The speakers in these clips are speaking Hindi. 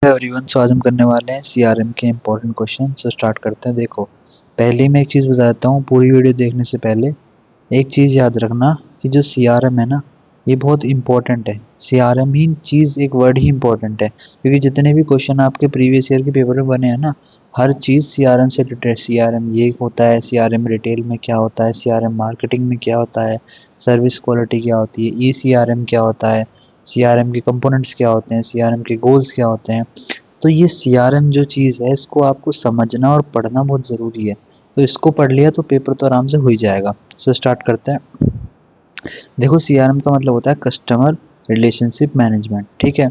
है एवरीवन। सो आज हम करने वाले हैं सीआरएम के इम्पोर्टेंट क्वेश्चन। सो स्टार्ट करते हैं। देखो, पहले मैं एक चीज़ बता देता हूँ। पूरी वीडियो देखने से पहले एक चीज़ याद रखना कि जो सीआरएम है ना, ये बहुत इंपॉर्टेंट है। सीआरएम ही चीज़, एक वर्ड ही इंपॉर्टेंट है, क्योंकि जितने भी क्वेश्चन आपके प्रीवियस ईयर के पेपर में बने हैं ना, हर चीज़ सीआरएम से रिलेटेड। सीआरएम ये होता है, सीआरएम रिटेल में क्या होता है, सीआरएम मार्केटिंग में क्या होता है, सर्विस क्वालिटी क्या होती है, ई सीआरएम क्या होता है, सीआरएम के कंपोनेंट्स क्या होते हैं, सीआरएम के गोल्स क्या होते हैं। तो ये सीआरएम जो चीज़ है, इसको आपको समझना और पढ़ना बहुत ज़रूरी है। तो इसको पढ़ लिया तो पेपर तो आराम से हो ही जाएगा। सो स्टार्ट करते हैं। देखो, सीआरएम का मतलब होता है कस्टमर रिलेशनशिप मैनेजमेंट। ठीक है,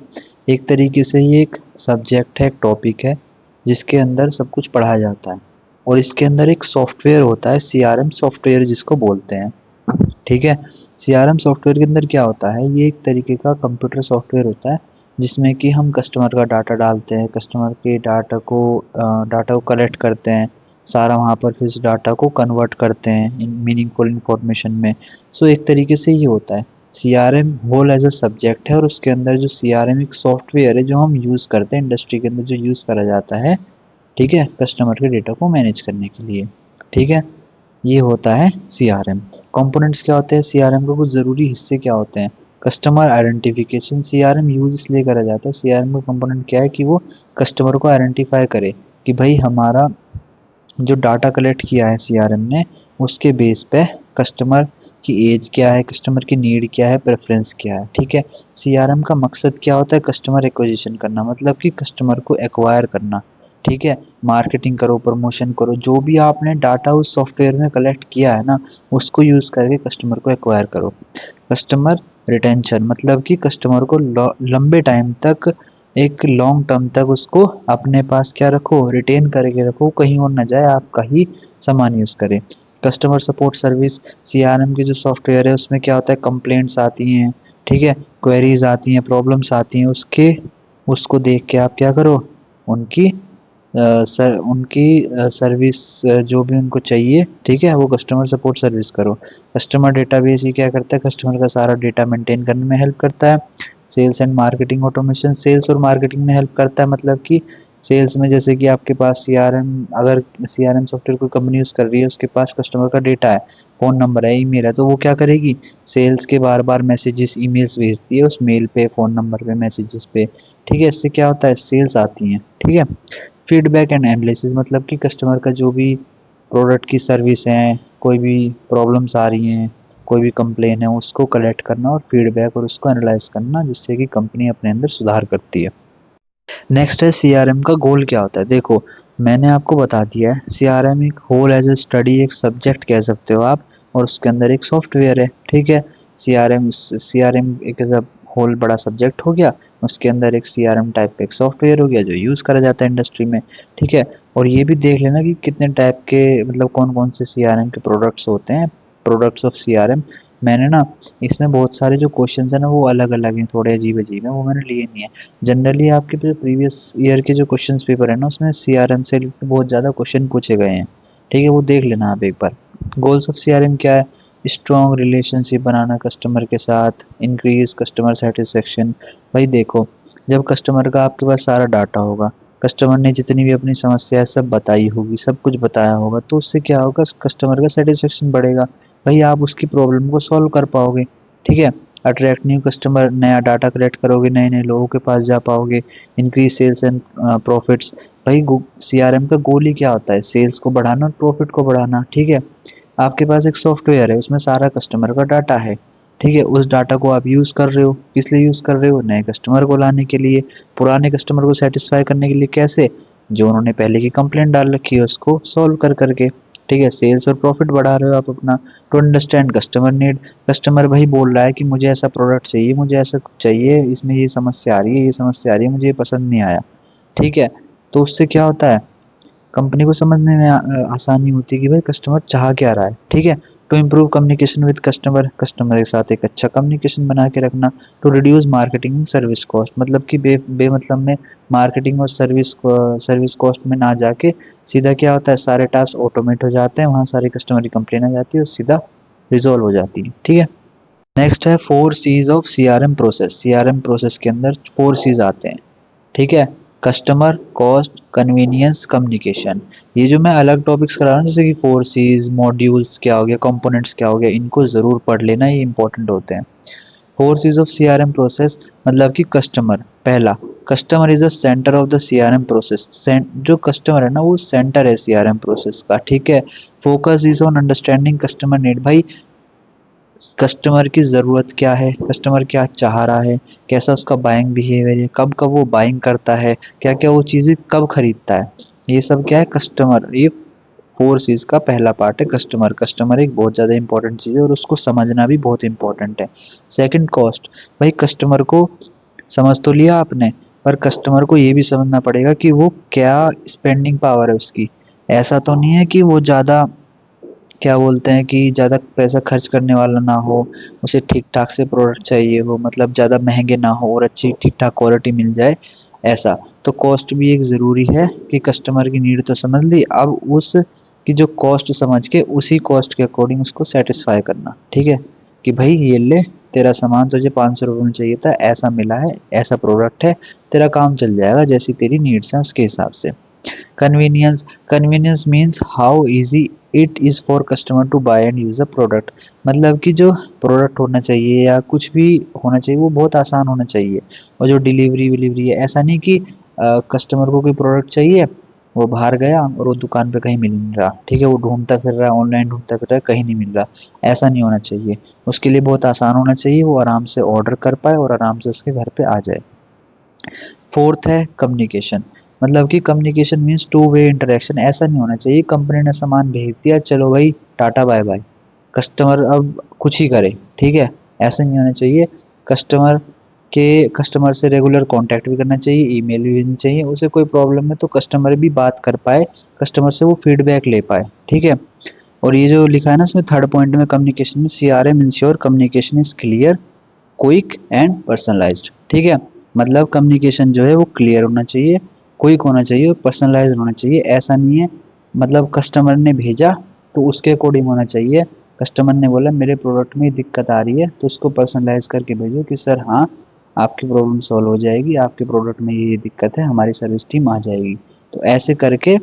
एक तरीके से ये एक सब्जेक्ट है, एक टॉपिक है, जिसके अंदर सब कुछ पढ़ाया जाता है। और इसके अंदर एक सॉफ्टवेयर होता है, सीआरएम सॉफ्टवेयर जिसको बोलते हैं। ठीक है, सीआरएम सॉफ्टवेयर के अंदर क्या होता है, ये एक तरीके का कंप्यूटर सॉफ्टवेयर होता है, जिसमें कि हम कस्टमर का डाटा डालते हैं, कस्टमर के डाटा को कलेक्ट करते हैं, सारा वहाँ पर फिर इस डाटा को कन्वर्ट करते हैं इन मीनिंगफुल इन्फॉर्मेशन में। सो एक तरीके से ये होता है। CRM whole as a subject है, और उसके अंदर जो सीआरएम एक सॉफ्टवेयर है जो हम यूज़ करते हैं, इंडस्ट्री के अंदर जो यूज़ करा जाता है, ठीक है, कस्टमर के डेटा को मैनेज करने के लिए। ठीक है, ये होता है सीआरएम। कंपोनेंट्स क्या होते हैं सीआरएम के, कुछ ज़रूरी हिस्से क्या होते हैं। कस्टमर आइडेंटिफिकेशन, सीआरएम यूज इसलिए करा जाता है, सीआरएम का कंपोनेंट क्या है कि वो कस्टमर को आइडेंटिफाई करे कि भाई हमारा जो डाटा कलेक्ट किया है सीआरएम ने, उसके बेस पे कस्टमर की एज क्या है, कस्टमर की नीड क्या है, प्रेफरेंस क्या है। ठीक है, सीआरएम का मकसद क्या होता है, कस्टमर एक्विजिशन करना, मतलब कि कस्टमर को एक्वायर करना। ठीक है, मार्केटिंग करो, प्रमोशन करो, जो भी आपने डाटा उस सॉफ्टवेयर में कलेक्ट किया है ना, उसको यूज़ करके कस्टमर को एक्वायर करो। कस्टमर रिटेंशन, मतलब कि कस्टमर को लंबे टाइम तक, एक लॉन्ग टर्म तक उसको अपने पास क्या रखो, रिटेन करके रखो, कहीं और ना जाए, आपका ही सामान यूज़ करे। कस्टमर सपोर्ट सर्विस, सीआरएम के जो सॉफ्टवेयर है उसमें क्या होता है, कंप्लेंट्स आती हैं, ठीक है, क्वेरीज आती हैं, प्रॉब्लम्स आती हैं, उसको देख के आप क्या करो, उनकी उनकी सर्विस, जो भी उनको चाहिए, ठीक है, वो कस्टमर सपोर्ट सर्विस करो। कस्टमर डेटाबेस ही क्या करता है, कस्टमर का सारा डेटा मेंटेन करने में हेल्प करता है। Sales and marketing automation, sales और मार्केटिंग में हेल्प करता है, मतलब कि सेल्स में जैसे कि आपके पास सीआरएम, अगर सीआरएम सॉफ्टवेयर कोई कंपनी यूज़ कर रही है, उसके पास कस्टमर का डेटा है, फ़ोन नंबर है, ईमेल है, तो वो क्या करेगी, सेल्स के बार बार मैसेजेस, ईमेल्स भेजती है उस मेल पे, फ़ोन नंबर पे, मैसेजेस पे। ठीक है, इससे क्या होता है, सेल्स आती हैं। ठीक है, फीडबैक एंड एनालिसिस, मतलब कि कस्टमर का जो भी प्रोडक्ट की सर्विस है, कोई भी प्रॉब्लम्स आ रही हैं, कोई भी कंप्लेन है, उसको कलेक्ट करना और फीडबैक और उसको एनालाइज करना, जिससे कि कंपनी अपने अंदर सुधार करती है। नेक्स्ट है सीआरएम का गोल क्या होता है। देखो, मैंने आपको बता दिया है, सीआरएम एक होल एज ए स्टडी, एक सब्जेक्ट कह सकते हो आप, और उसके अंदर एक सॉफ्टवेयर है। ठीक है, सीआरएम एक एज अ होल बड़ा सब्जेक्ट हो गया, उसके अंदर एक सीआरएम टाइप का एक सॉफ्टवेयर हो गया जो यूज़ करा जाता है इंडस्ट्री में। ठीक है, और ये भी देख लेना कि कितने टाइप के, मतलब कौन कौन से सीआरएम के प्रोडक्ट्स होते हैं, प्रोडक्ट्स ऑफ सीआरएम। मैंने ना इसमें बहुत सारे जो क्वेश्चंस हैं ना, वो अलग अलग हैं, थोड़े अजीब अजीब हैं, वो मैंने लिए नहीं है। जनरली आपके जो प्रीवियस ईयर के जो क्वेश्चंस पेपर है ना, उसमें सीआरएम से रिलेटेड बहुत ज़्यादा क्वेश्चन पूछे गए हैं। ठीक है, वो देख लेना आप एक बार। गोल्स ऑफ सीआरएम क्या है, स्ट्रॉन्ग रिलेशनशिप बनाना कस्टमर के साथ, इंक्रीज कस्टमर सेटिस्फेक्शन। भाई देखो, जब कस्टमर का आपके पास सारा डाटा होगा, कस्टमर ने जितनी भी अपनी समस्या है सब बताई होगी, सब कुछ बताया होगा, तो उससे क्या होगा, कस्टमर का सेटिस्फेक्शन बढ़ेगा। भाई आप उसकी प्रॉब्लम को सॉल्व कर पाओगे। ठीक है, अट्रैक्ट न्यू कस्टमर, नया डाटा कलेक्ट करोगे, नए नए लोगों के पास जा पाओगे, इंक्रीज सेल्स एंड प्रॉफिट्स। भाई सीआरएम का गोल ही क्या होता है, सेल्स को बढ़ाना और प्रॉफिट को बढ़ाना। ठीक है, आपके पास एक सॉफ्टवेयर है, उसमें सारा कस्टमर का डाटा है। ठीक है, उस डाटा को आप यूज़ कर रहे हो, किस लिए यूज़ कर रहे हो, नए कस्टमर को लाने के लिए, पुराने कस्टमर को सेटिस्फाई करने के लिए। कैसे, जो उन्होंने पहले की कंप्लेंट डाल रखी है उसको सॉल्व कर करके। ठीक है, सेल्स और प्रॉफिट बढ़ा रहे हो आप अपना। To understand customer need, customer भाई बोल रहा है कि मुझे ऐसा प्रोडक्ट चाहिए, मुझे ऐसा कुछ चाहिए, इसमें ये समस्या आ रही है, ये समस्या आ रही है, मुझे ये पसंद नहीं आया। ठीक है, तो उससे क्या होता है, कंपनी को समझने में आसानी होती है कि भाई कस्टमर चाह क्या रहा है। ठीक है, to improve communication with customer, customer के साथ एक अच्छा कम्युनिकेशन बना के रखना। To reduce marketing service cost, मतलब कि बेमतलब में मार्केटिंग और सर्विस कॉस्ट में ना जाके सीधा क्या होता है, सारे टास्क ऑटोमेट हो जाते हैं, वहाँ सारी कस्टमर की कंप्लेन आ जाती है और सीधा रिजॉल्व हो जाती है। ठीक है, नेक्स्ट है 4 C's of CRM process. CRM process के अंदर 4 C's आते हैं। ठीक है, कस्टमर, कॉस्ट, कन्वीनियंस, कम्युनिकेशन। ये जो मैं अलग टॉपिक्स करा रहा हूँ, जैसे कि 4 Cs, मॉड्यूल्स क्या हो गया, कंपोनेंट्स क्या हो गया, इनको ज़रूर पढ़ लेना, ये इंपॉर्टेंट होते हैं। 4 Cs ऑफ CRM प्रोसेस, मतलब कि कस्टमर, पहला, customer is the centre of the CRM process. जो कस्टमर है ना, वो सेंटर है CRM प्रोसेस का, ठीक है। Focus is on understanding customer need, भाई कस्टमर की ज़रूरत क्या है, कस्टमर क्या चाह रहा है, कैसा उसका बाइंग बिहेवियर है, कब कब वो बाइंग करता है, क्या क्या वो चीज़ें कब खरीदता है, ये सब क्या है कस्टमर। ये 4 Cs का पहला पार्ट है कस्टमर। कस्टमर एक बहुत ज़्यादा इंपॉर्टेंट चीज़ है और उसको समझना भी बहुत इंपॉर्टेंट है। सेकंड, कॉस्ट, भाई कस्टमर को समझ तो लिया आपने, पर कस्टमर को ये भी समझना पड़ेगा कि वो क्या स्पेंडिंग पावर है उसकी। ऐसा तो नहीं है कि वो ज़्यादा, क्या बोलते हैं कि ज़्यादा पैसा खर्च करने वाला ना हो, उसे ठीक-ठाक से प्रोडक्ट चाहिए हो, मतलब ज़्यादा महँगे ना हो और अच्छी ठीक-ठाक क्वालिटी मिल जाए, ऐसा। तो कॉस्ट भी एक ज़रूरी है कि कस्टमर की नीड तो समझ ली, अब उस की जो कॉस्ट समझ के उसी कॉस्ट के अकॉर्डिंग उसको सैटिस्फाई करना, ठीक है? कि भाई ये ले, तेरा सामान तुझे ₹500 में चाहिए था, ऐसा मिला है, ऐसा प्रोडक्ट है, तेरा काम चल जाएगा जैसी तेरी नीड्स हैं उसके हिसाब से। Convenience, convenience means how easy it is for customer to buy and use a product, मतलब कि जो प्रोडक्ट होना चाहिए या कुछ भी होना चाहिए वो बहुत आसान होना चाहिए। और जो डिलीवरी विलीवरी है, ऐसा नहीं कि कस्टमर को कोई प्रोडक्ट चाहिए, वो बाहर गया और वो दुकान पे कहीं मिल नहीं रहा, ठीक है, वो ढूंढता फिर रहा है, ऑनलाइन ढूंढता फिर रहा है, कहीं नहीं मिल रहा। ऐसा नहीं होना चाहिए, उसके लिए बहुत आसान होना चाहिए, वो आराम से ऑर्डर कर पाए और आराम से उसके घर पे आ जाए। फोर्थ है कम्युनिकेशन, मतलब कि communication means two way interaction. ऐसा नहीं होना चाहिए कंपनी ने सामान भेज दिया, चलो भाई टाटा बाय बाय, कस्टमर अब कुछ ही करे, ठीक है, ऐसा नहीं होना चाहिए। कस्टमर कस्टमर से रेगुलर कांटेक्ट भी करना चाहिए, ईमेल भी भेजनी चाहिए, उसे कोई प्रॉब्लम है तो कस्टमर भी बात कर पाए, कस्टमर से वो फीडबैक ले पाए, ठीक है। और ये जो लिखा है ना इसमें थर्ड पॉइंट में, कम्युनिकेशन में CRM ensure communication is clear, quick and personalised, ठीक है। मतलब कम्युनिकेशन जो है वो क्लियर होना चाहिए, क्विक होना चाहिए और पर्सनलाइज्ड होना चाहिए। ऐसा नहीं है मतलब कस्टमर ने भेजा तो उसके अकॉर्डिंग होना चाहिए। कस्टमर ने बोला मेरे प्रोडक्ट में दिक्कत आ रही है तो उसको पर्सनलाइज करके भेजो कि सर हाँ, आपकी प्रॉब्लम सॉल्व हो जाएगी, आपके प्रोडक्ट में ये दिक्कत है, हमारी सर्विस टीम आ जाएगी। तो ऐसे करके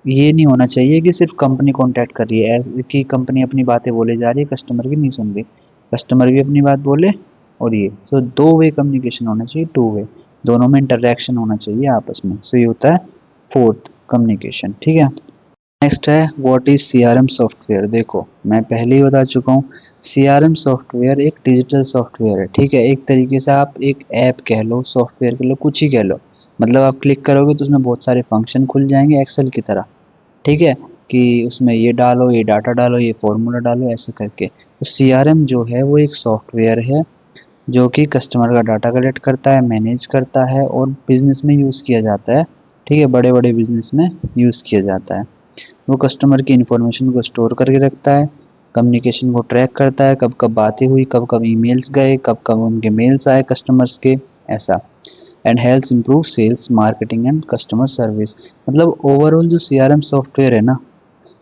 ये नहीं होना चाहिए कि सिर्फ कंपनी कांटेक्ट कर रही है, ऐसे कि कंपनी अपनी बातें बोले जा रही है, कस्टमर की नहीं सुन रही, कस्टमर भी अपनी बात बोले। और ये सो दो वे कम्युनिकेशन होना चाहिए, टू वे, दोनों में इंटरेक्शन होना चाहिए आपस में। सो ये होता है फोर्थ, कम्युनिकेशन, ठीक है। नेक्स्ट है व्हाट इज CRM सॉफ्टवेयर। देखो मैं पहले ही बता चुका हूँ, CRM सॉफ्टवेयर एक डिजिटल सॉफ्टवेयर है, ठीक है। एक तरीके से आप एक ऐप कह लो, सॉफ्टवेयर कह लो, कुछ ही कह लो, मतलब आप क्लिक करोगे तो उसमें बहुत सारे फंक्शन खुल जाएंगे एक्सेल की तरह, ठीक है, कि उसमें ये डालो, ये डाटा डालो, ये फॉर्मूला डालो, ऐसे करके। तो CRM जो है वो एक सॉफ्टवेयर है जो कि कस्टमर का डाटा कलेक्ट करता है, मैनेज करता है और बिजनेस में यूज़ किया जाता है, ठीक है, बड़े बड़े बिजनेस में यूज़ किया जाता है। वो कस्टमर की इन्फॉर्मेशन को स्टोर करके रखता है, कम्युनिकेशन को ट्रैक करता है, कब कब बातें हुई, कब कब ईमेल्स गए, कब कब उनके मेल्स आए कस्टमर्स के, ऐसा। And helps improve sales, marketing and customer service. मतलब ओवरऑल जो CRM सॉफ्टवेयर है ना,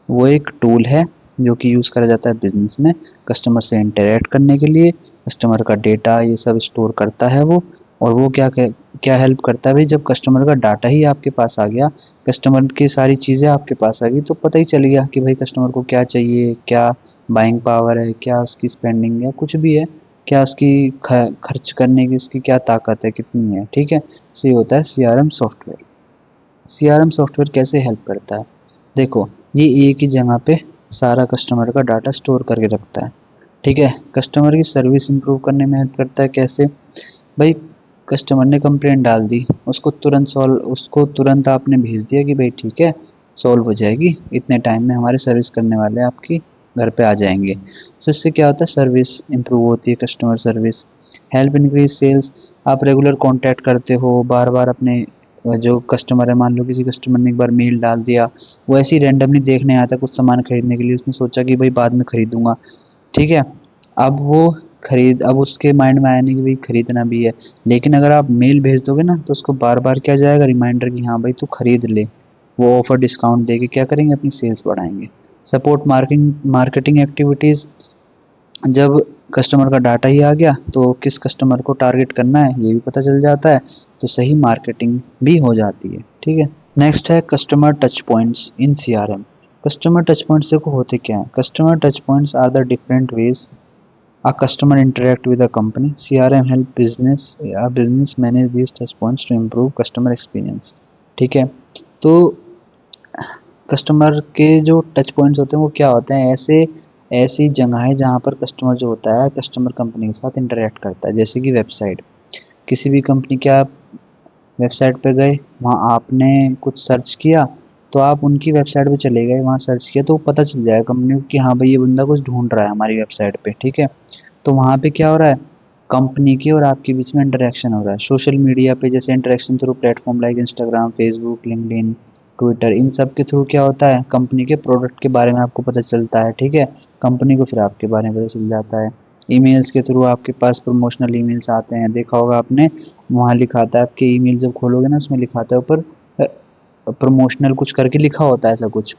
वो एक टूल है जो कि यूज़ करा जाता है बिजनेस में, कस्टमर से इंटरेक्ट करने के लिए, कस्टमर का डेटा ये सब स्टोर करता है वो। और वो क्या हेल्प करता है भाई, जब कस्टमर का डाटा ही आपके पास आ गया, कस्टमर की सारी चीज़ें आपके पास आ गई, तो पता ही चल गया कि भाई कस्टमर को क्या चाहिए, क्या बाइंग पावर है, क्या उसकी स्पेंडिंग है, कुछ भी है, क्या उसकी खर्च करने की उसकी क्या ताकत है, कितनी है, ठीक है। सो ये होता है CRM सॉफ्टवेयर। CRM सॉफ्टवेयर कैसे हेल्प करता है, देखो ये एक ही जगह पे सारा कस्टमर का डाटा स्टोर करके रखता है, ठीक है। कस्टमर की सर्विस इंप्रूव करने में हेल्प करता है, कैसे भाई, कस्टमर ने कंप्लेंट डाल दी, उसको तुरंत आपने भेज दिया कि भाई ठीक है, सॉल्व हो जाएगी, इतने टाइम में हमारे सर्विस करने वाले आपकी घर पे आ जाएंगे। सो इससे क्या होता है, सर्विस इंप्रूव होती है, customer service. Help increase sales, आप रेगुलर कांटेक्ट करते हो बार बार अपने जो कस्टमर है, मान लो किसी कस्टमर ने एक बार मेल डाल दिया, वो ऐसे ही रैंडमली देखने आया था कुछ सामान खरीदने के लिए, उसने सोचा कि भाई बाद में खरीदूंगा, ठीक है। अब उसके माइंड में आया नहीं कि भाई खरीदना भी है, लेकिन अगर आप मेल भेज दोगे ना तो उसको बार बार क्या जाएगा रिमाइंडर कि हाँ भाई तू खरीद ले, वो ऑफर डिस्काउंट दे के क्या करेंगे, अपनी सेल्स बढ़ाएंगे। सपोर्ट मार्केटिंग मार्केटिंग एक्टिविटीज़, जब कस्टमर का डाटा ही आ गया तो किस कस्टमर को टारगेट करना है ये भी पता चल जाता है, तो सही मार्केटिंग भी हो जाती है। ठीक है, नेक्स्ट है customer touch points in CRM. Customer touch points देखो होते क्या है, customer touch points are the different ways a customer interact with a company. CRM help business manage these touch points to improve customer experience। ठीक है, तो कस्टमर के जो टच पॉइंट्स होते हैं वो क्या होते हैं, ऐसे ऐसी जगहें जहाँ पर कस्टमर जो होता है कस्टमर कंपनी के साथ इंटरेक्ट करता है। जैसे कि वेबसाइट, किसी भी कंपनी के आप वेबसाइट पे गए, वहाँ आपने कुछ सर्च किया तो आप उनकी वेबसाइट पे चले गए, वहाँ सर्च किया तो पता चल जाएगा कंपनी को कि हाँ भाई ये बंदा कुछ ढूंढ रहा है हमारी वेबसाइट पे। ठीक है, तो वहाँ पे क्या हो रहा है, कंपनी के और आपके बीच में इंटरेक्शन हो रहा है। सोशल मीडिया पे जैसे interaction through platform like Instagram, Facebook, LinkedIn, Twitter, इन सब के थ्रू क्या होता है, कंपनी के प्रोडक्ट के बारे में आपको पता चलता है। ठीक है, कंपनी को फिर आपके बारे में पता चल जाता है। ईमेल्स के थ्रू आपके पास प्रमोशनल ईमेल्स आते हैं, देखा होगा आपने, वहाँ लिखा आता है आपके ईमेल जब खोलोगे ना उसमें लिखा आता है ऊपर प्रमोशनल कुछ करके लिखा होता है ऐसा कुछ,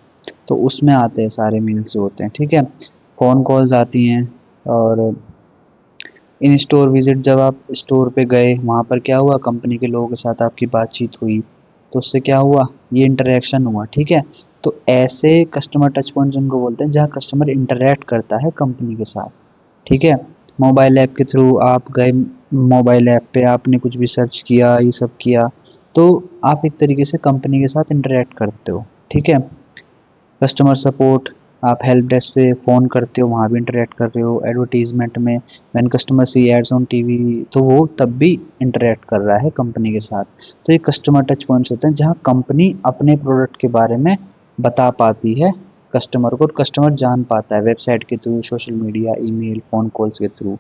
तो उसमें आते हैं सारे मेल्स जो होते हैं। ठीक है, फ़ोन कॉल्स आती हैं, और इन स्टोर विजिट, जब आप स्टोर पे गए वहाँ पर क्या हुआ, कंपनी के लोगों के साथ आपकी बातचीत हुई तो उससे क्या हुआ, ये इंटरेक्शन हुआ। ठीक है, तो ऐसे कस्टमर टच पॉइंट जिनको बोलते हैं जहाँ कस्टमर इंटरेक्ट करता है कंपनी के साथ। ठीक है, मोबाइल ऐप के थ्रू आप गए, मोबाइल ऐप पे आपने कुछ भी सर्च किया, ये सब किया, तो आप एक तरीके से कंपनी के साथ इंटरेक्ट करते हो। ठीक है, कस्टमर सपोर्ट, आप हेल्प डेस्क पे फ़ोन करते हो, वहाँ भी इंटरेक्ट कर रहे हो। एडवर्टीजमेंट में when customer see ads on TV, तो वो तब भी इंटरेक्ट कर रहा है कंपनी के साथ। तो ये कस्टमर टच पॉइंट्स होते हैं जहाँ कंपनी अपने प्रोडक्ट के बारे में बता पाती है कस्टमर को, और कस्टमर जान पाता है वेबसाइट के through, social media, email, phone calls के थ्रू।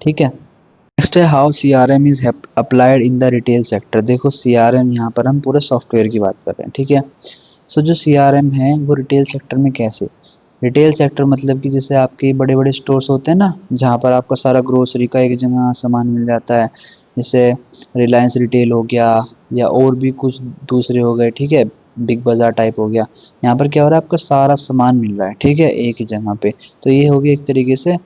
ठीक है, नेक्स्ट है how C R M is applied in the retail sector. देखो सी आर एम, यहाँ पर हम पूरे सॉफ्टवेयर की बात कर रहे हैं। ठीक है, सो जो सी आर एम है वो रिटेल सेक्टर में कैसे, रिटेल सेक्टर मतलब कि जैसे आपके बड़े बड़े स्टोर्स होते हैं ना, जहाँ पर आपका सारा ग्रोसरी का एक जगह सामान मिल जाता है, जैसे रिलायंस रिटेल हो गया या और भी कुछ दूसरे हो गए। ठीक है, बिग बाज़ार टाइप हो गया, यहाँ पर क्या हो रहा है, आपका सारा सामान मिल रहा है। ठीक है, एक ही जगह पे, तो ये होगी एक तरीके से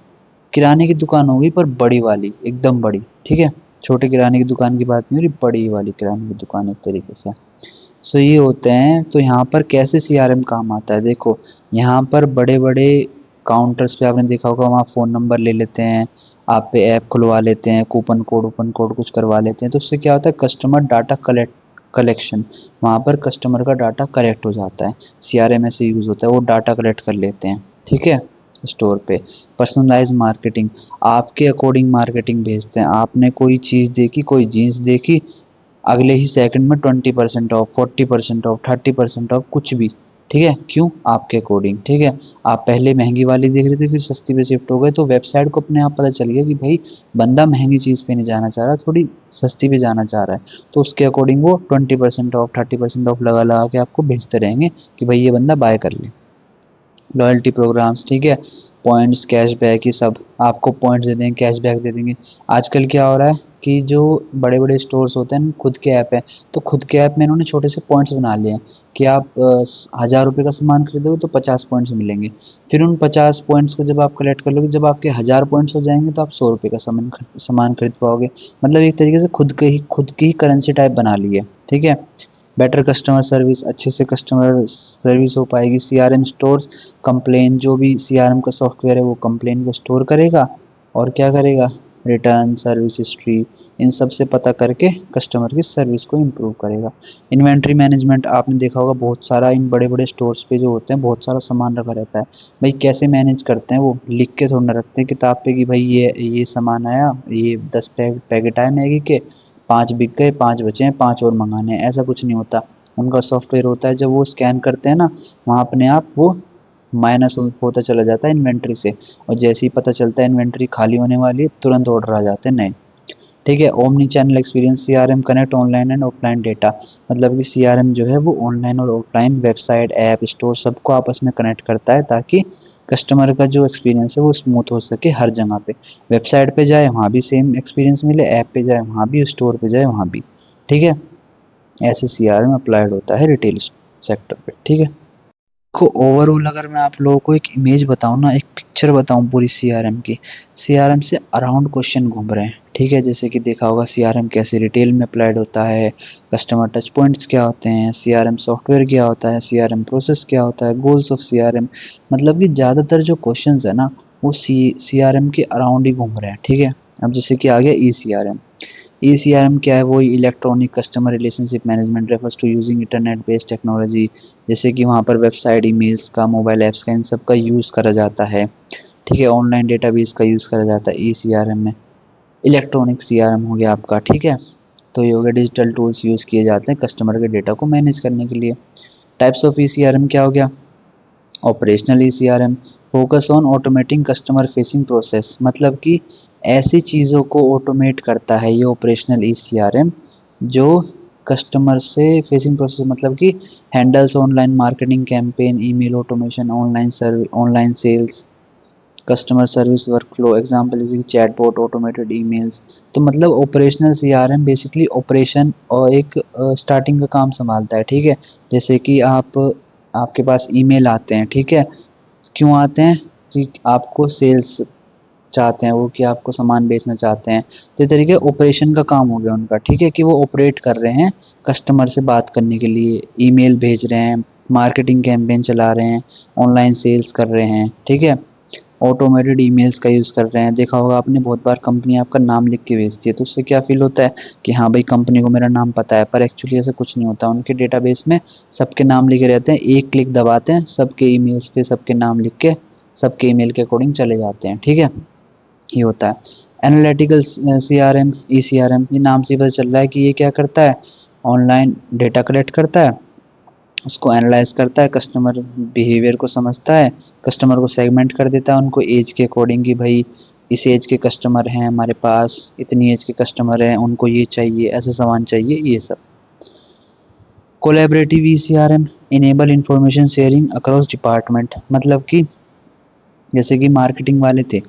किराने की दुकान होगी पर बड़ी वाली, एकदम बड़ी। ठीक है, छोटे किराने की दुकान की बात नहीं हो रही, बड़ी वाली किराने की दुकान एक तरीके से। सो ये होते हैं। तो यहाँ पर कैसे सीआरएम काम आता है, देखो यहाँ पर बड़े बड़े काउंटर्स पे आपने देखा होगा, वहाँ फ़ोन नंबर ले लेते हैं, आप पे ऐप खुलवा लेते हैं, कूपन कोड कुछ करवा लेते हैं, तो उससे क्या होता है, कस्टमर डाटा कलेक्शन, वहाँ पर कस्टमर का डाटा कलेक्ट हो जाता है। सीआरएम ऐसे यूज़ होता है, वो डाटा कलेक्ट कर लेते हैं। ठीक है, स्टोर पे पर्सनलाइज मार्केटिंग, आपके अकॉर्डिंग मार्केटिंग भेजते हैं। आपने कोई चीज़ देखी, कोई जीन्स देखी, अगले ही सेकंड में 20% ऑफ, 40% ऑफ, 30% ऑफ, कुछ भी। ठीक है, क्यों, आपके अकॉर्डिंग। ठीक है, आप पहले महंगी वाली देख रहे थे फिर सस्ती पे शिफ्ट हो गए, तो वेबसाइट को अपने आप पता चल गया कि भाई बंदा महंगी चीज़ पे नहीं जाना चाह रहा, थोड़ी सस्ती पे जाना चाह रहा है, तो उसके अकॉर्डिंग वो 20% ऑफ, 30% ऑफ लगा लगा के आपको भेजते रहेंगे कि भाई ये बंदा बाय कर ले। लॉयल्टी प्रोग्राम्स, ठीक है, पॉइंट्स, कैशबैक, ये सब आपको पॉइंट्स दे देंगे, कैशबैक दे देंगे। आजकल क्या हो रहा है कि जो बड़े बड़े स्टोर्स होते हैं, खुद के ऐप है, तो खुद के ऐप में इन्होंने छोटे से पॉइंट्स बना लिए हैं कि आप 1000 रुपये का सामान खरीदोगे तो 50 पॉइंट्स मिलेंगे। फिर उन 50 पॉइंट्स को जब आप कलेक्ट कर लोगे, जब आपके 1000 पॉइंट्स हो जाएंगे तो आप 100 रुपये का सामान खरीद पाओगे। मतलब एक तरीके से खुद की ही करेंसी टाइप बना ली है। ठीक है, बेटर कस्टमर सर्विस, अच्छे से कस्टमर सर्विस हो पाएगी। सीआरएम स्टोर्स कंप्लेन, जो भी सीआरएम का सॉफ्टवेयर है वो कंप्लेन को स्टोर करेगा और क्या करेगा, रिटर्न, सर्विस हिस्ट्री, इन सब से पता करके कस्टमर की सर्विस को इम्प्रूव करेगा। इन्वेंट्री मैनेजमेंट, आपने देखा होगा बहुत सारा इन बड़े बड़े स्टोर्स पे जो होते हैं बहुत सारा सामान रखा रहता है, भाई कैसे मैनेज करते हैं, वो लिख के थोड़ा ना रखते हैं किताब पे कि भाई ये सामान आया, ये 10 पैकेट आए मैगी के, 5 बिक गए, 5 बचे हैं, 5 और मंगाने हैं, ऐसा कुछ नहीं होता। उनका सॉफ्टवेयर होता है, जब वो स्कैन करते हैं ना, वहाँ अपने आप वो माइनस होता चला जाता है इन्वेंट्री से, और जैसे ही पता चलता है इन्वेंट्री खाली होने वाली है, तुरंत ऑर्डर आ जाते हैं नए। ठीक है, omni channel experience, CRM connect online and offline data, मतलब कि सीआरएम जो है वो ऑनलाइन और ऑफलाइन वेबसाइट, ऐप, स्टोर सबको आपस में कनेक्ट करता है, ताकि कस्टमर का जो एक्सपीरियंस है वो स्मूथ हो सके हर जगह पे। वेबसाइट पे जाए वहाँ भी सेम एक्सपीरियंस मिले, ऐप पे जाए वहाँ भी, स्टोर पे जाए वहाँ भी। ठीक है, ऐसे सीआरएम अप्लाइड होता है रिटेल सेक्टर पे। ठीक है। को ओवरऑल अगर मैं आप लोगों को एक इमेज बताऊं ना, एक पिक्चर बताऊं पूरी सीआरएम की, सीआरएम से अराउंड क्वेश्चन घूम रहे हैं, ठीक है। जैसे कि देखा होगा सीआरएम कैसे रिटेल में अप्लाइड होता है, कस्टमर टच पॉइंट्स क्या होते हैं, सीआरएम सॉफ्टवेयर क्या होता है, सीआरएम प्रोसेस क्या होता है, गोल्स ऑफ सीआरएम। मतलब कि ज़्यादातर जो क्वेश्चंस है ना वो सीआरएम के अराउंड ही घूम रहे हैं, ठीक है। अब जैसे कि आ गया ई सीआरएम। ईसीआरएम क्या है? वो electronic customer relationship management refers to using internet based technology. जैसे कि वहाँ पर वेबसाइट, ईमेल्स का, मोबाइल ऐप्स का, इन सब का यूज़ करा जाता है, ठीक है। ऑनलाइन डेटाबेस का यूज़ करा जाता है ईसीआरएम में। इलेक्ट्रॉनिक सीआरएम हो गया आपका, ठीक है। तो ये हो गया डिजिटल टूल्स यूज़ किए जाते हैं कस्टमर के डेटा को मैनेज करने के लिए। टाइप्स ऑफ ईसीआरएम क्या हो गया? Operational ECRM focus on automating customer facing process, मतलब कि ऐसी चीज़ों को ऑटोमेट करता है ये ऑपरेशनल ईसीआरएम जो कस्टमर से फेसिंग प्रोसेस, मतलब कि handles online marketing campaign, email automation, online sales, customer service workflow. Example जैसे कि चैटबॉट, ऑटोमेटेड ईमेल्स। तो मतलब ऑपरेशनल सीआरएम बेसिकली ऑपरेशन और एक स्टार्टिंग का काम संभालता है, ठीक है। जैसे कि आपके पास ईमेल आते हैं, ठीक है। क्यों आते हैं? कि आपको सेल्स चाहते हैं वो, कि आपको सामान बेचना चाहते हैं। तो इस तरीके ऑपरेशन का काम हो गया उनका, ठीक है, कि वो ऑपरेट कर रहे हैं कस्टमर से बात करने के लिए, ईमेल भेज रहे हैं, मार्केटिंग कैंपेन चला रहे हैं, ऑनलाइन सेल्स कर रहे हैं, ठीक है। ऑटोमेटेड ईमेल्स का यूज़ कर रहे हैं। देखा होगा आपने बहुत बार कंपनी आपका नाम लिख के भेजती है, तो उससे क्या फील होता है कि हाँ भाई कंपनी को मेरा नाम पता है, पर एक्चुअली ऐसा कुछ नहीं होता। उनके डेटाबेस में सबके नाम लिखे रहते हैं, एक क्लिक दबाते हैं, सबके ईमेल्स पे सबके नाम लिख के सबके ईमेल के अकॉर्डिंग चले जाते हैं, ठीक है। ये होता है एनालिटिकल सीआरएम, ईसीआरएम। ये नाम से पता चल रहा है कि ये क्या करता है, ऑनलाइन डेटा कलेक्ट करता है, उसको एनालाइज करता है, कस्टमर बिहेवियर को समझता है, कस्टमर को सेगमेंट कर देता है उनको एज के अकॉर्डिंग, कि भाई इस एज के कस्टमर हैं हमारे पास, इतनी एज के कस्टमर हैं, उनको ये चाहिए, ऐसा सामान चाहिए, ये सब। Collaborative ECRM enable information sharing across department, मतलब कि जैसे कि मार्केटिंग वाले थे,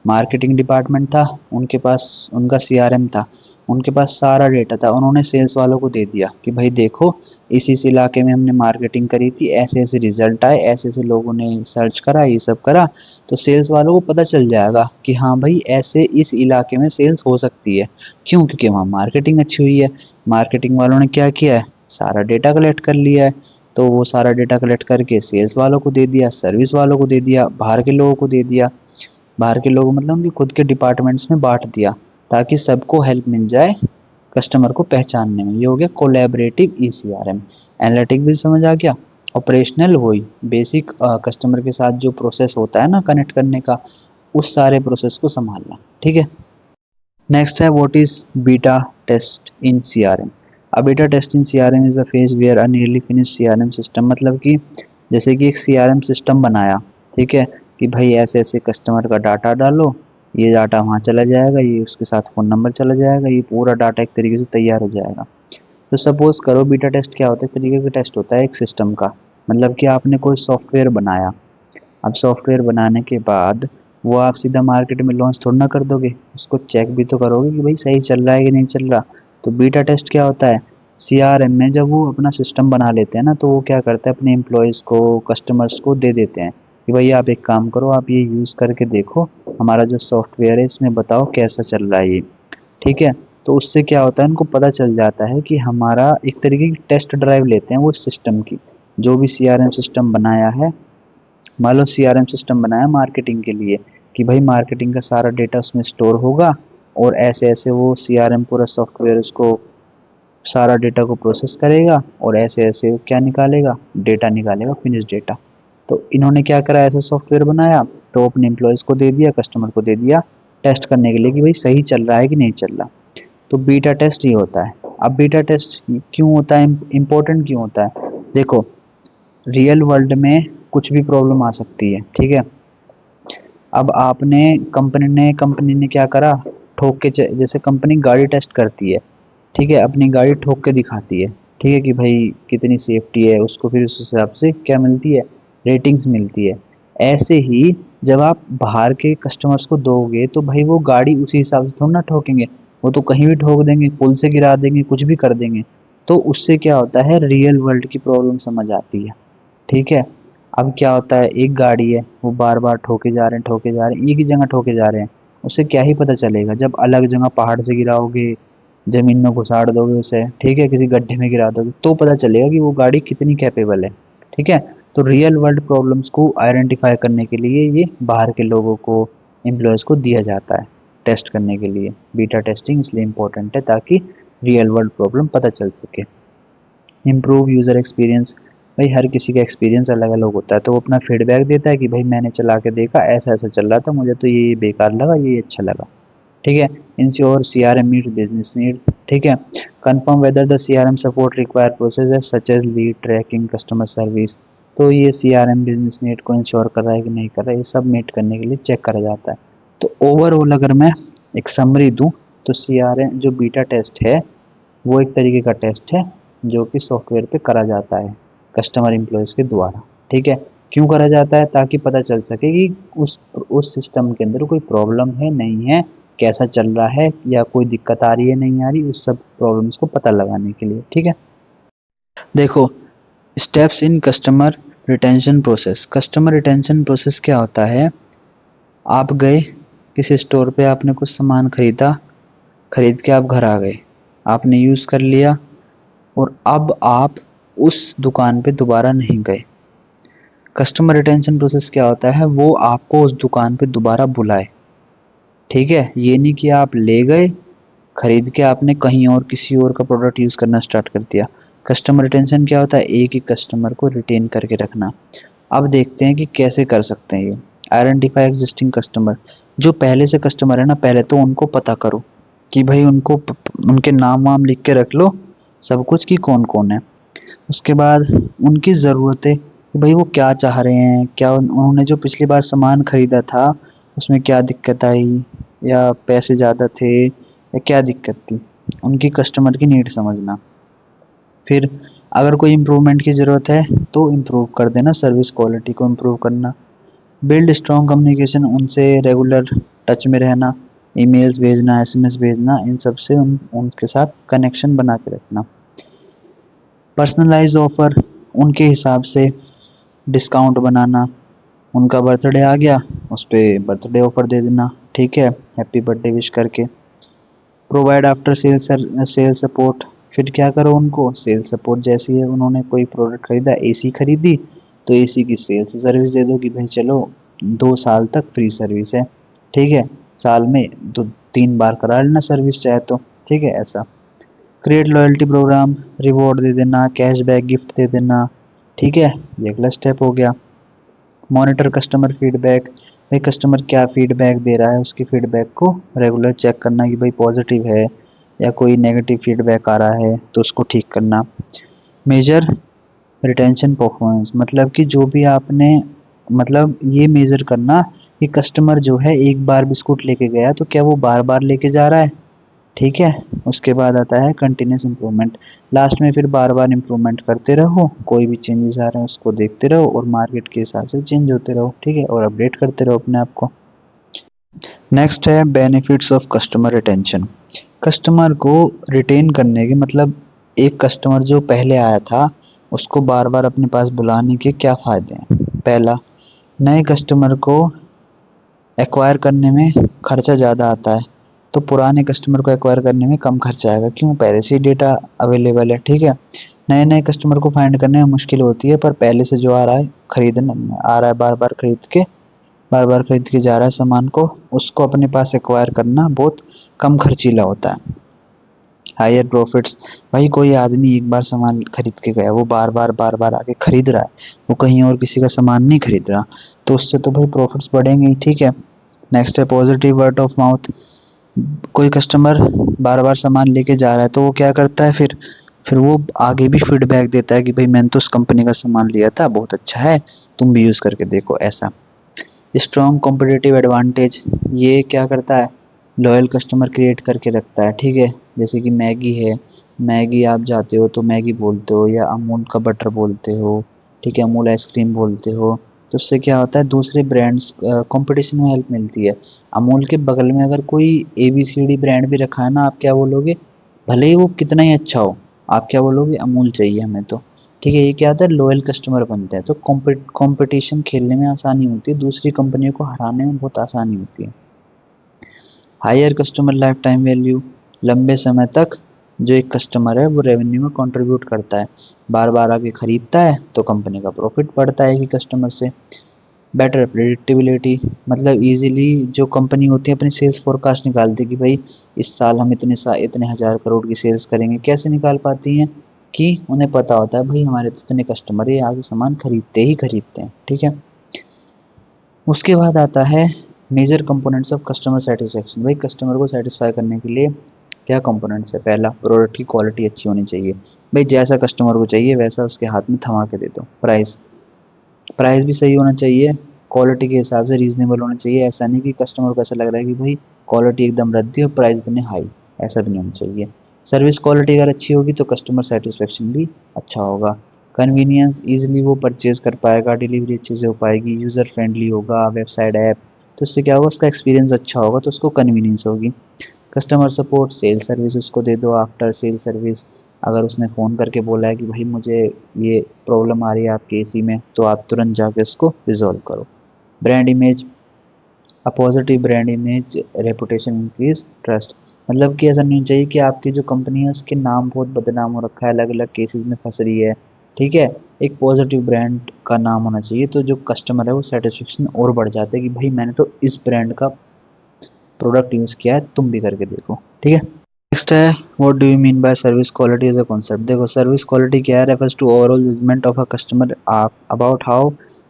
मार्केटिंग डिपार्टमेंट था, उनके पास उनका सीआरएम था, उनके पास सारा डेटा था, उन्होंने सेल्स वालों को दे दिया कि भाई देखो इस इलाके में हमने मार्केटिंग करी थी, ऐसे ऐसे रिजल्ट आए, ऐसे ऐसे लोगों ने सर्च करा, ये सब करा। तो सेल्स वालों को पता चल जाएगा कि हाँ भाई ऐसे इस इलाके में सेल्स हो सकती है। क्यों? क्योंकि वहाँ मार्केटिंग अच्छी हुई है। मार्केटिंग वालों ने क्या किया है, सारा डेटा कलेक्ट कर लिया है। तो वो सारा डेटा कलेक्ट करके सेल्स वालों को दे दिया, सर्विस वालों को दे दिया, बाहर के लोगों को दे दिया। बाहर के लोगों मतलब उनके खुद के डिपार्टमेंट्स में बांट दिया, ताकि सबको हेल्प मिल जाए कस्टमर को पहचानने में। ये हो गया कोलैबोरेटिव ईसीआरएम। एनालिटिक भी समझ आ गया। ऑपरेशनल वही बेसिक कस्टमर के साथ जो प्रोसेस होता है ना कनेक्ट करने का, उस सारे प्रोसेस को संभालना, ठीक है। नेक्स्ट है what is beta test in CRM. A beta test in CRM is a phase where a nearly finish CRM system, मतलब कि जैसे कि एक सीआरएम सिस्टम बनाया, ठीक है, कि भाई ऐसे ऐसे कस्टमर का डाटा डालो, ये डाटा वहाँ चला जाएगा, ये उसके साथ फ़ोन नंबर चला जाएगा, ये पूरा डाटा एक तरीके से तैयार हो जाएगा। तो सपोज़ करो बीटा टेस्ट क्या होता है, एक तरीके का टेस्ट होता है एक सिस्टम का। मतलब कि आपने कोई सॉफ्टवेयर बनाया, अब सॉफ्टवेयर बनाने के बाद वो आप सीधा मार्केट में लॉन्च थोड़ा ना कर दोगे, उसको चेक भी तो करोगे कि भाई सही चल रहा है कि नहीं चल रहा। तो बीटा टेस्ट क्या होता है, सीआरएम में जब वो अपना सिस्टम बना लेते हैं ना, तो वो क्या करते हैं अपने एम्प्लॉयज़ को, कस्टमर्स को दे देते हैं कि भाई आप एक काम करो, आप ये यूज़ करके देखो, हमारा जो सॉफ्टवेयर है इसमें बताओ कैसा चल रहा है ये, ठीक है। तो उससे क्या होता है, उनको पता चल जाता है कि हमारा एक तरीके की टेस्ट ड्राइव लेते हैं वो सिस्टम की, जो भी सीआरएम सिस्टम बनाया है। मान लो सीआरएम सिस्टम बनाया मार्केटिंग के लिए, कि भाई मार्केटिंग का सारा डेटा उसमें स्टोर होगा, और ऐसे ऐसे वो सीआरएम पूरा सॉफ्टवेयर उसको सारा डेटा को प्रोसेस करेगा, और ऐसे ऐसे वो क्या निकालेगा, डेटा निकालेगा, फिनिश डेटा। तो इन्होंने क्या करा, ऐसा सॉफ्टवेयर बनाया, तो अपने एम्प्लॉयज़ को दे दिया, कस्टमर को दे दिया टेस्ट करने के लिए कि भाई सही चल रहा है कि नहीं चल रहा। तो बीटा टेस्ट ये होता है। अब बीटा टेस्ट क्यों होता है, इम्पोर्टेंट क्यों होता है? देखो, रियल वर्ल्ड में कुछ भी प्रॉब्लम आ सकती है, ठीक है। अब आपने कंपनी ने क्या करा, ठोक के जैसे कंपनी गाड़ी टेस्ट करती है, ठीक है, अपनी गाड़ी ठोक के दिखाती है, ठीक है, कि भाई कितनी सेफ्टी है, उसको फिर उस हिसाब से क्या मिलती है, रेटिंग्स मिलती है। ऐसे ही जब आप बाहर के कस्टमर्स को दोगे तो भाई वो गाड़ी उसी हिसाब से थोड़ा ना ठोकेंगे, वो तो कहीं भी ठोक देंगे, पुल से गिरा देंगे, कुछ भी कर देंगे। तो उससे क्या होता है, रियल वर्ल्ड की प्रॉब्लम समझ आती है, ठीक है। अब क्या होता है, एक गाड़ी है वो बार बार ठोके जा रहे हैं, ठोके जा रहे हैं, एक ही जगह ठोके जा रहे हैं, उससे क्या ही पता चलेगा। जब अलग जगह पहाड़ से गिराओगे, जमीन में घुसाड़ दोगे उसे, ठीक है, किसी गड्ढे में गिरा दोगे, तो पता चलेगा कि वो गाड़ी कितनी कैपेबल है। ठीक है, तो रियल वर्ल्ड प्रॉब्लम्स को आइडेंटिफाई करने के लिए ये बाहर के लोगों को, एम्प्लॉयज़ को दिया जाता है टेस्ट करने के लिए। बीटा टेस्टिंग इसलिए इम्पोर्टेंट है ताकि रियल वर्ल्ड प्रॉब्लम पता चल सके। इम्प्रूव यूज़र एक्सपीरियंस, भाई हर किसी का एक्सपीरियंस अलग अलग होता है, तो वो अपना फीडबैक देता है कि भाई मैंने चला के देखा, ऐसा ऐसा चल रहा था, मुझे तो ये बेकार लगा, ये अच्छा लगा। ठीक है, ensure CRM meet business need. ठीक है, confirm whether the CRM support require process such as lead tracking customer service. तो ये CRM बिजनेस नीड को इंश्योर कर रहा है कि नहीं कर रहा है, ये सब मीट करने के लिए चेक करा जाता है। तो ओवरऑल अगर मैं एक समरी दूं, तो CRM जो बीटा टेस्ट है वो एक तरीके का टेस्ट है जो कि सॉफ्टवेयर पे करा जाता है कस्टमर एम्प्लॉयज़ के द्वारा। ठीक है, क्यों करा जाता है? ताकि पता चल सके कि उस सिस्टम के अंदर कोई प्रॉब्लम है नहीं है, कैसा चल रहा है, या कोई दिक्कत आ रही है नहीं आ रही, उस सब प्रॉब्लम्स को पता लगाने के लिए। ठीक है, देखो steps in customer retention process. Customer retention process क्या होता है? आप गए किसी स्टोर पे, आपने कुछ सामान खरीदा, खरीद के आप घर आ गए, आपने यूज़ कर लिया, और अब आप उस दुकान पे दोबारा नहीं गए। कस्टमर रिटेंशन प्रोसेस क्या होता है? वो आपको उस दुकान पे दोबारा बुलाए। ठीक है, ये नहीं कि आप ले गए, खरीद के आपने कहीं और किसी और का प्रोडक्ट यूज़ करना स्टार्ट कर दिया। कस्टमर रिटेंशन क्या होता है? एक ही कस्टमर को रिटेन करके रखना। अब देखते हैं कि कैसे कर सकते हैं ये। आइडेंटिफाई एग्जिस्टिंग कस्टमर, जो पहले से कस्टमर है ना, पहले तो उनको पता करो कि भाई उनको उनके नाम वाम लिख के रख लो सब कुछ, कि कौन कौन है। उसके बाद उनकी ज़रूरतें, कि भाई वो क्या चाह रहे हैं, क्या उन्होंने जो पिछली बार सामान खरीदा था उसमें क्या दिक्कत आई, या पैसे ज़्यादा थे, या क्या दिक्कत थी, उनकी कस्टमर की नीड समझना। फिर अगर कोई इम्प्रूवमेंट की ज़रूरत है तो इम्प्रूव कर देना, सर्विस क्वालिटी को इम्प्रूव करना। बिल्ड स्ट्रॉन्ग कम्युनिकेशन, उनसे रेगुलर टच में रहना, ईमेल्स भेजना, SMS भेजना, इन सब से उनके साथ कनेक्शन बना के रखना। पर्सनलाइज ऑफ़र, उनके हिसाब से डिस्काउंट बनाना। उनका बर्थडे आ गया, उस पर बर्थडे ऑफ़र दे देना। ठीक है, हैप्पी बर्थडे विश करके। प्रोवाइड आफ्टर सेल सपोर्ट, फिर क्या करो, उनको सेल सपोर्ट, जैसी है उन्होंने कोई प्रोडक्ट खरीदा, AC खरीदी, तो AC की सेल्स सर्विस दे दो कि भाई चलो 2 साल तक फ्री सर्विस है। ठीक है, साल में 2-3 बार करा लेना सर्विस चाहे तो। ठीक है, ऐसा। क्रिएट लॉयल्टी प्रोग्राम, रिवॉर्ड दे देना, कैशबैक गिफ्ट दे देना। ठीक है, ये अगला स्टेप हो गया। मॉनिटर कस्टमर फीडबैक, भाई कस्टमर क्या फीडबैक दे रहा है, उसकी फीडबैक को रेगुलर चेक करना कि भाई पॉजिटिव है या कोई नेगेटिव फीडबैक आ रहा है तो उसको ठीक करना। मेजर रिटेंशन परफॉर्मेंस, मतलब कि जो भी आपने, मतलब ये मेज़र करना कि कस्टमर जो है एक बार बिस्कुट लेके गया तो क्या वो बार बार लेके जा रहा है। ठीक है, उसके बाद आता है कंटिन्यूस इम्प्रूवमेंट। लास्ट में फिर बार बार इम्प्रूवमेंट करते रहो, कोई भी चेंजेस आ रहे हैं उसको देखते रहो और मार्केट के हिसाब से चेंज होते रहो। ठीक है, और अपडेट करते रहो अपने आप को। नेक्स्ट है benefits of customer retention. Customer को रिटेन करने के मतलब, एक कस्टमर जो पहले आया था उसको बार बार अपने पास बुलाने के क्या फ़ायदे हैं? पहला, नए कस्टमर को एक्वायर करने में खर्चा ज़्यादा आता है, तो पुराने कस्टमर को एक्वायर करने में कम खर्चा आएगा। क्यों? पहले से ही डेटा अवेलेबल है। ठीक है, नए नए कस्टमर को फाइंड करने में मुश्किल होती है, पर पहले से जो आ रहा है खरीदना आ रहा है, बार बार खरीद के जा रहा है सामान को, उसको अपने पास एक्वायर करना बहुत कम खर्चीला होता है। हायर प्रॉफिट्स, भाई कोई आदमी एक बार सामान खरीद के गया, वो बार बार आके खरीद रहा है, वो कहीं और किसी का सामान नहीं खरीद रहा, तो उससे तो भाई प्रॉफिट्स बढ़ेंगे ही। ठीक है, नेक्स्ट है पॉजिटिव वर्ड ऑफ माउथ। कोई कस्टमर बार बार सामान लेके जा रहा है तो वो क्या करता है, फिर वो आगे भी फीडबैक देता है कि भाई मैंने तो उस कंपनी का सामान लिया था, बहुत अच्छा है, तुम भी यूज़ करके देखो। ऐसा। स्ट्रॉन्ग कॉम्पिटिटिव एडवांटेज, ये क्या करता है, लॉयल कस्टमर क्रिएट करके रखता है। ठीक है, जैसे कि मैगी है, मैगी आप जाते हो तो मैगी बोलते हो, या अमूल का बटर बोलते हो, ठीक है, अमूल आइसक्रीम बोलते हो, तो उससे क्या होता है, दूसरे ब्रांड्स कंपटीशन में हेल्प मिलती है। अमूल के बगल में अगर कोई ABCD ब्रांड भी रखा है ना, आप क्या बोलोगे, भले ही वो कितना ही अच्छा हो, आप क्या बोलोगे, अमूल चाहिए हमें तो। ठीक है। ये क्या होता है, लॉयल कस्टमर बनते हैं, तो कंपटीशन खेलने में आसानी होती है, दूसरी कंपनियों को हराने में बहुत आसानी होती है। Higher customer life time value, लंबे समय तक जो एक कस्टमर है वो रेवेन्यू में कंट्रीब्यूट करता है, बार बार आके खरीदता है तो कंपनी का प्रॉफिट बढ़ता है कि कस्टमर से। बेटर प्रेडिक्टेबिलिटी, मतलब इजीली जो कंपनी होती है अपनी सेल्स फोरकास्ट निकालती है कि भाई इस साल हम इतने हजार करोड़ की सेल्स करेंगे। कैसे निकाल पाती हैं कि उन्हें पता होता है भाई हमारे तो इतने कस्टमर है, आगे सामान खरीदते ही खरीदते हैं। ठीक है। उसके बाद आता है major components of customer satisfaction. भाई कस्टमर को सेटिस्फाई करने के लिए क्या कंपोनेंट्स है। पहला, प्रोडक्ट की क्वालिटी अच्छी होनी चाहिए। भाई जैसा कस्टमर को चाहिए वैसा उसके हाथ में थमा के दे दो। प्राइस, प्राइस भी सही होना चाहिए, क्वालिटी के हिसाब से रीजनेबल होना चाहिए। ऐसा नहीं कि कस्टमर को ऐसा लग रहा है कि भाई क्वालिटी एकदम रद्दी और प्राइस इतने हाई, ऐसा भी नहीं होना चाहिए। सर्विस क्वालिटी अगर अच्छी होगी तो कस्टमर सेटिस्फेक्शन भी अच्छा होगा। कन्वीनियंस, ईजिली वो परचेज कर पाएगा, डिलीवरी अच्छे से हो पाएगी, यूज़र फ्रेंडली होगा वेबसाइट ऐप, तो इससे क्या होगा, उसका एक्सपीरियंस अच्छा होगा तो उसको कन्वीनियंस होगी। कस्टमर सपोर्ट, सेल सर्विस उसको दे दो, आफ्टर सेल सर्विस। अगर उसने फ़ोन करके बोला है कि भाई मुझे ये प्रॉब्लम आ रही है आपके एसी में, तो आप तुरंत जाके उसको रिजॉल्व करो। Brand image, a positive brand image reputation increase trust, मतलब कि ऐसा नहीं चाहिए कि आपकी जो कंपनी है उसके नाम बहुत बदनाम हो रखा है, अलग अलग केसेस में फंस रही है। ठीक है। एक पॉजिटिव ब्रांड का नाम होना चाहिए, तो जो कस्टमर है वो सेटिस्फेक्शन और बढ़ जाता है कि भाई मैंने तो इस ब्रांड का प्रोडक्ट यूज़ किया है, तुम भी करके देखो। ठीक है। नेक्स्ट है, what do you mean by service quality as a concept. देखो सर्विस क्वालिटी क्या है, refers to overall judgement of a customer about how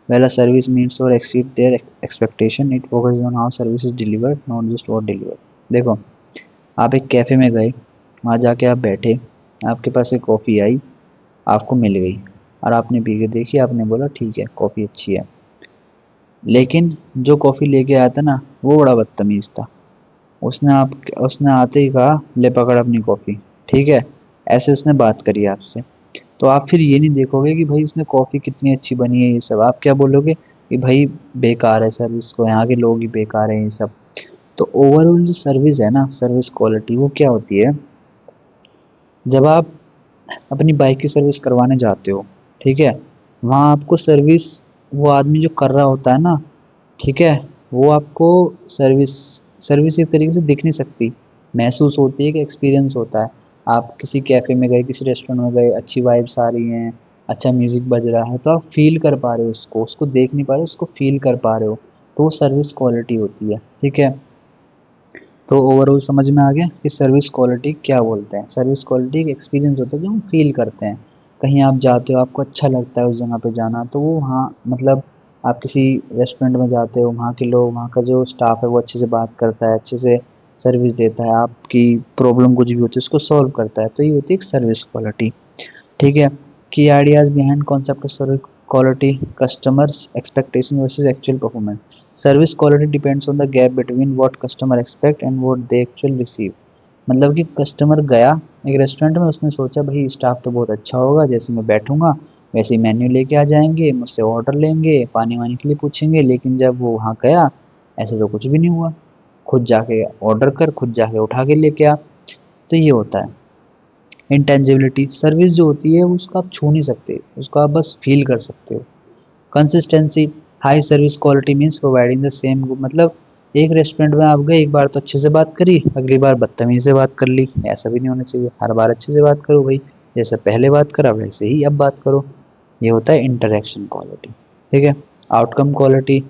well a service meets और exceed their expectation. It focuses on how service is delivered, not just what delivered. देखो आप एक कैफ़े में गए, वहाँ जाके आप बैठे, आपके पास एक कॉफ़ी आई, आपको मिल गई और आपने पी के देखी, आपने बोला ठीक है कॉफ़ी अच्छी है, लेकिन जो कॉफ़ी लेके आया था ना वो बड़ा बदतमीज़ था। उसने आते ही कहा ले पकड़ अपनी कॉफ़ी। ठीक है। ऐसे उसने बात करी आपसे, तो आप फिर ये नहीं देखोगे कि भाई उसने कॉफ़ी कितनी अच्छी बनी है, ये सब आप क्या बोलोगे कि भाई बेकार है सर्विस, को यहाँ के लोग ही बेकार हैं ये सब। तो ओवरऑल जो सर्विस है ना, सर्विस क्वालिटी वो क्या होती है, जब आप अपनी बाइक की सर्विस करवाने जाते हो, ठीक है, वहाँ आपको सर्विस, वो आदमी जो कर रहा होता है ना, ठीक है, वो आपको सर्विस सर्विस एक तरीके से दिख नहीं सकती, महसूस होती है कि एक्सपीरियंस होता है। आप किसी कैफ़े में गए, किसी रेस्टोरेंट में गए, अच्छी वाइब्स आ रही हैं, अच्छा म्यूज़िक बज रहा है, तो आप फील कर पा रहे हो उसको, उसको देख नहीं पा रहे हो, उसको फील कर पा रहे हो, तो वो सर्विस क्वालिटी होती है। ठीक है। तो ओवरऑल समझ में आ गया कि सर्विस क्वालिटी क्या बोलते हैं। सर्विस क्वालिटी एक एक्सपीरियंस होता है जो हम फील करते हैं। कहीं आप जाते हो, आपको अच्छा लगता है उस जगह पे जाना, तो वो वहाँ मतलब आप किसी रेस्टोरेंट में जाते हो, वहाँ के लोग, वहाँ का जो स्टाफ है वो अच्छे से बात करता है, अच्छे से सर्विस देता है, आपकी प्रॉब्लम कुछ भी होती है उसको सॉल्व करता है, तो ये होती है एक सर्विस क्वालिटी। ठीक है। की ideas behind concept of service quality, customers expectation versus actual performance. Service quality depends on the gap between what customer expect and what they actual receive. मतलब कि कस्टमर गया एक रेस्टोरेंट में, उसने सोचा भाई स्टाफ तो बहुत अच्छा होगा, जैसे मैं बैठूंगा वैसे ही मेन्यू लेके आ जाएंगे, मुझसे ऑर्डर लेंगे, पानी वानी के लिए पूछेंगे, लेकिन जब वो वहाँ गया ऐसे तो कुछ भी नहीं हुआ। खुद जाके ऑर्डर कर, खुद जाके उठा के लेके आ, तो ये होता है। इंटेंजिबिलिटी, सर्विस जो होती है उसको आप छू नहीं सकते, उसको आप बस फील कर सकते हो। Consistency, high service quality means providing the same, मतलब एक रेस्टोरेंट में आप गए, एक बार तो अच्छे से बात करी, अगली बार बदतमीजी से बात कर ली, ऐसा भी नहीं होना चाहिए। हर बार अच्छे से बात करो भाई, जैसे पहले बात करा वैसे ही अब बात करो। ये होता है इंटरेक्शन क्वालिटी। ठीक है। Outcome quality,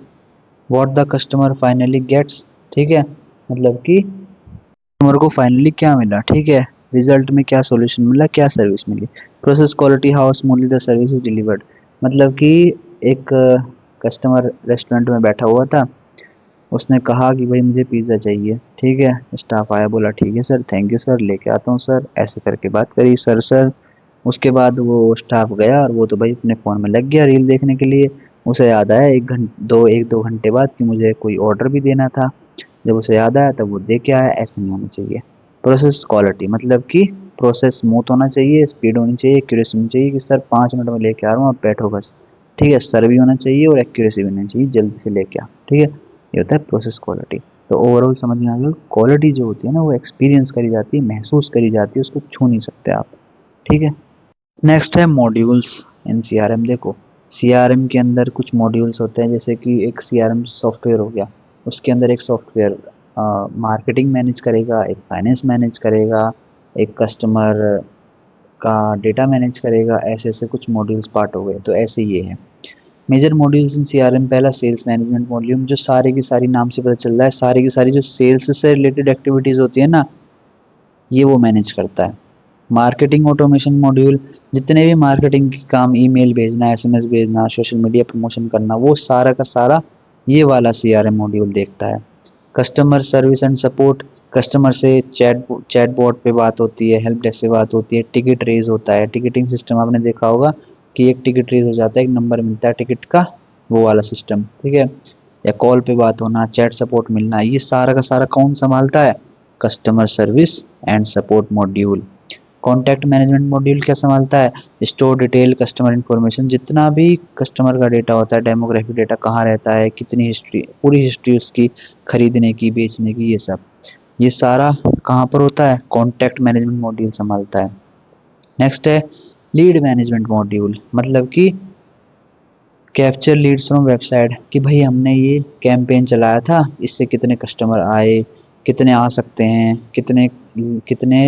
what the customer finally gets. ठीक है, मतलब कि कस्टमर को फाइनली क्या मिला, ठीक है, रिजल्ट में क्या सॉल्यूशन मिला, क्या सर्विस मिली। Process quality, how smoothly the service is delivered, मतलब कि एक कस्टमर रेस्टोरेंट में बैठा हुआ था, उसने कहा कि भाई मुझे पिज़्ज़ा चाहिए। ठीक है, स्टाफ आया, बोला ठीक है सर, थैंक यू सर, लेके आता हूँ सर, ऐसे करके बात करी, सर सर। उसके बाद वो स्टाफ गया और वो तो भाई अपने फ़ोन में लग गया रील देखने के लिए। उसे याद आया एक दो घंटे बाद कि मुझे कोई ऑर्डर भी देना था। जब उसे याद आया तब वो दे के आया। ऐसे नहीं होना चाहिए। प्रोसेस क्वालिटी, मतलब कि प्रोसेस स्मूथ होना चाहिए, स्पीड होनी चाहिए, एक्यूरेसी होनी चाहिए कि सर 5 मिनट में लेके आ रहा हूँ, आप बैठो बस। ठीक है, सर भी होना चाहिए और एक्यूरेसी भी होनी चाहिए, जल्दी से लेके आ। ठीक है, ये होता है प्रोसेस क्वालिटी। तो ओवरऑल समझ में आ गया, क्वालिटी जो होती है ना वो एक्सपीरियंस करी जाती है, महसूस करी जाती है, उसको छू नहीं सकते आप। ठीक है। नेक्स्ट है मॉड्यूल्स। इन CRM। देखो CRM के अंदर कुछ मॉड्यूल्स होते हैं, जैसे कि एक CRM सॉफ्टवेयर हो गया, उसके अंदर एक सॉफ्टवेयर मार्केटिंग मैनेज करेगा, एक फाइनेंस मैनेज करेगा, एक कस्टमर का डेटा मैनेज करेगा। ऐसे ऐसे कुछ मॉड्यूल्स पार्ट हो गए। तो ऐसे ये है मेजर मॉड्यूल्स इन CRM। पहला सेल्स मैनेजमेंट मॉड्यूल, जो सारे की सारी नाम से पता चल रहा है, सारी की सारी जो सेल्स से रिलेटेड एक्टिविटीज़ होती है ना, ये वो मैनेज करता है। मार्केटिंग ऑटोमेशन मॉड्यूल, जितने भी मार्केटिंग के काम, ईमेल भेजना, SMS भेजना, सोशल मीडिया प्रमोशन करना, वो सारा का सारा ये वाला CRM मॉड्यूल देखता है। Customer service and support, customer से चैट बोर्ड पे बात होती है, हेल्प डेस्क से बात होती है, टिकट रेज होता है। टिकटिंग सिस्टम आपने देखा होगा कि एक टिकट रेज हो जाता है, एक नंबर मिलता है टिकट का, वो वाला सिस्टम, ठीक है। या कॉल पे बात होना, चैट सपोर्ट मिलना, ये सारा का सारा कौन संभालता है? Customer service and support module. Contact management module क्या संभालता है? स्टोर डिटेल कस्टमर इन्फॉर्मेशन, जितना भी कस्टमर का डेटा होता है, डेमोग्राफिक डेटा, कहाँ रहता है, कितनी हिस्ट्री, पूरी हिस्ट्री उसकी, खरीदने की, बेचने की, ये सब, ये सारा कहाँ पर होता है? कॉन्टैक्ट मैनेजमेंट मॉड्यूल संभालता है। नेक्स्ट है लीड मैनेजमेंट मॉड्यूल, मतलब कि कैप्चर लीड्स फ्रॉम वेबसाइट, कि भाई हमने ये कैंपेन चलाया था, इससे कितने कस्टमर आए, कितने आ सकते हैं, कितने कितने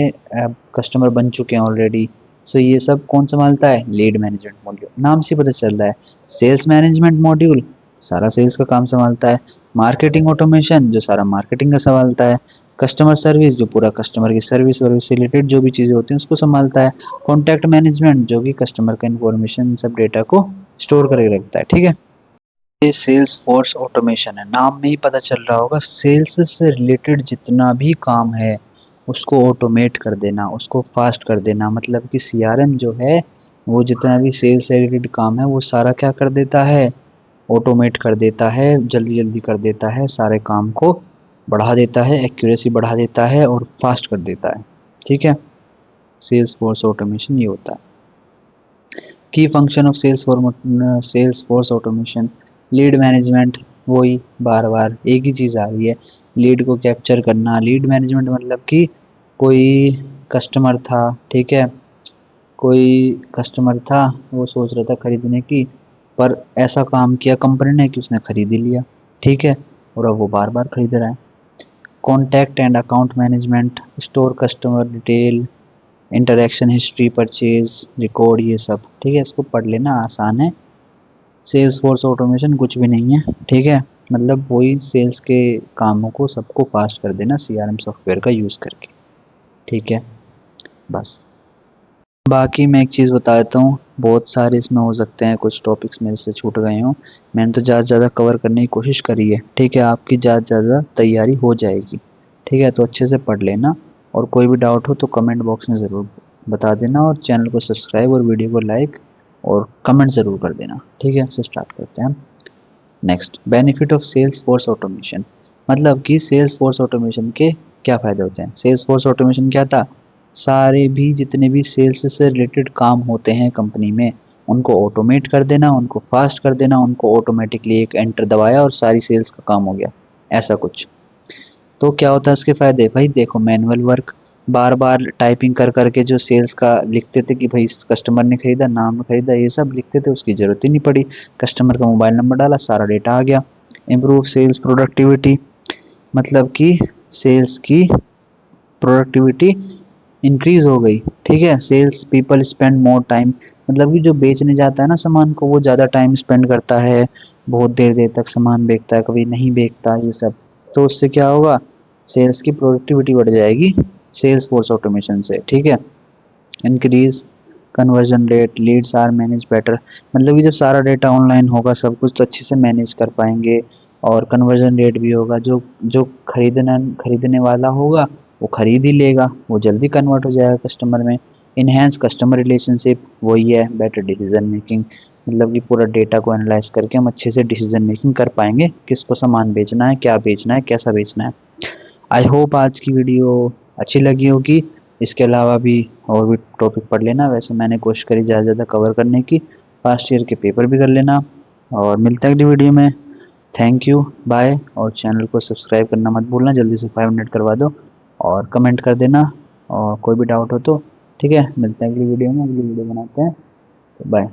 कस्टमर बन चुके हैं ऑलरेडी। सो ये सब कौन संभालता है? Lead management module. नाम से पता चल रहा है। सेल्स मैनेजमेंट मॉड्यूल सारा सेल्स का काम संभालता है। मार्केटिंग ऑटोमेशन जो सारा मार्केटिंग का संभालता है। कस्टमर सर्विस जो पूरा कस्टमर की सर्विस वर्विस से रिलेटेड जो भी चीज़ें होती हैं उसको संभालता है। कॉन्टैक्ट मैनेजमेंट जो कि कस्टमर का इन्फॉर्मेशन सब डेटा को स्टोर करके रखता है, ठीक है। ये सेल्स फोर्स ऑटोमेशन है, नाम में ही पता चल रहा होगा, सेल्स से रिलेटेड जितना भी काम है उसको ऑटोमेट कर देना, उसको फास्ट कर देना। मतलब कि CRM जो है वो जितना भी सेल्स से रिलेटेड काम है वो सारा क्या कर देता है? ऑटोमेट कर देता है, जल्दी जल्दी कर देता है, सारे काम को बढ़ा देता है, एक्यूरेसी बढ़ा देता है और फास्ट कर देता है, ठीक है। सेल्स फोर्स ऑटोमेशन ये होता है। Key function of sales force automation, lead management, वही बार बार एक ही चीज़ आ रही है, लीड को कैप्चर करना। लीड मैनेजमेंट मतलब कि कोई कस्टमर था, ठीक है, कोई कस्टमर था, वो सोच रहा था खरीदने की, पर ऐसा काम किया कंपनी ने कि उसने खरीद ही लिया, ठीक है, और अब वो बार बार खरीद रहा है। Contact and account management, store customer detail, interaction history, purchase record, ये सब, ठीक है, इसको पढ़ लेना, आसान है। सेल्स फोर्स ऑटोमेशन कुछ भी नहीं है, ठीक है, मतलब वही सेल्स के कामों को सबको फास्ट कर देना CRM सॉफ्टवेयर का यूज़ करके, ठीक है, बस। बाकी मैं एक चीज़ बता देता हूँ, बहुत सारे इसमें हो सकते हैं कुछ टॉपिक्स मेरे से छूट गए हों, मैंने तो ज़्यादा से ज़्यादा कवर करने की कोशिश करी है, ठीक है, आपकी ज़्यादा से ज़्यादा तैयारी हो जाएगी, ठीक है, तो अच्छे से पढ़ लेना, और कोई भी डाउट हो तो कमेंट बॉक्स में ज़रूर बता देना, और चैनल को सब्सक्राइब और वीडियो को लाइक और कमेंट ज़रूर कर देना, ठीक है। सो स्टार्ट करते हैं। Next, benefit of sales force automation, मतलब कि सेल्स फोर्स ऑटोमेशन के क्या फ़ायदे होते हैं। सेल्स फोर्स ऑटोमेशन क्या था? सारे भी जितने भी सेल्स से रिलेटेड काम होते हैं कंपनी में उनको ऑटोमेट कर देना, उनको फास्ट कर देना, उनको ऑटोमेटिकली एक एंटर दबाया और सारी सेल्स का काम हो गया, ऐसा कुछ। तो क्या होता है उसके फ़ायदे? भाई देखो, मैनुअल वर्क, बार बार टाइपिंग कर करके जो सेल्स का लिखते थे कि भाई इस कस्टमर ने खरीदा, नाम खरीदा, ये सब लिखते थे, उसकी ज़रूरत ही नहीं पड़ी। कस्टमर का मोबाइल नंबर डाला, सारा डेटा आ गया। इम्प्रूव सेल्स प्रोडक्टिविटी, मतलब कि सेल्स की प्रोडक्टिविटी इंक्रीज हो गई, ठीक है। Sales people spend more time, मतलब कि जो बेचने जाता है ना सामान को, वो ज़्यादा टाइम स्पेंड करता है, बहुत देर देर तक सामान बेचता है, कभी नहीं बेचता, ये सब। तो उससे क्या होगा? सेल्स की प्रोडक्टिविटी बढ़ जाएगी सेल्स फोर्स ऑटोमेशन से, ठीक है। Increase conversion rate, leads are manage better, मतलब कि जब सारा डेटा ऑनलाइन होगा सब कुछ, तो अच्छे से मैनेज कर पाएंगे, और कन्वर्जन रेट भी होगा, जो जो खरीदने वाला होगा वो खरीद ही लेगा, वो जल्दी कन्वर्ट हो जाएगा कस्टमर में। इनहेंस कस्टमर रिलेशनशिप, वही है बेटर डिसीजन मेकिंग, मतलब कि पूरा डेटा को एनालाइज करके हम अच्छे से डिसीजन मेकिंग कर पाएंगे, किसको सामान बेचना है, क्या बेचना है, कैसा बेचना है। आई होप आज की वीडियो अच्छी लगी होगी। इसके अलावा भी और भी टॉपिक पढ़ लेना, वैसे मैंने कोशिश करी ज़्यादा से ज़्यादा कवर करने की, फर्स्ट ईयर के पेपर भी कर लेना, और मिलता है अगली वीडियो में। थैंक यू, बाय, और चैनल को सब्सक्राइब करना मत भूलना, जल्दी से 5 मिनट करवा दो, और कमेंट कर देना, और कोई भी डाउट हो तो, ठीक है। मिलते हैं अगली वीडियो में, अगली वीडियो बनाते हैं, तो बाय।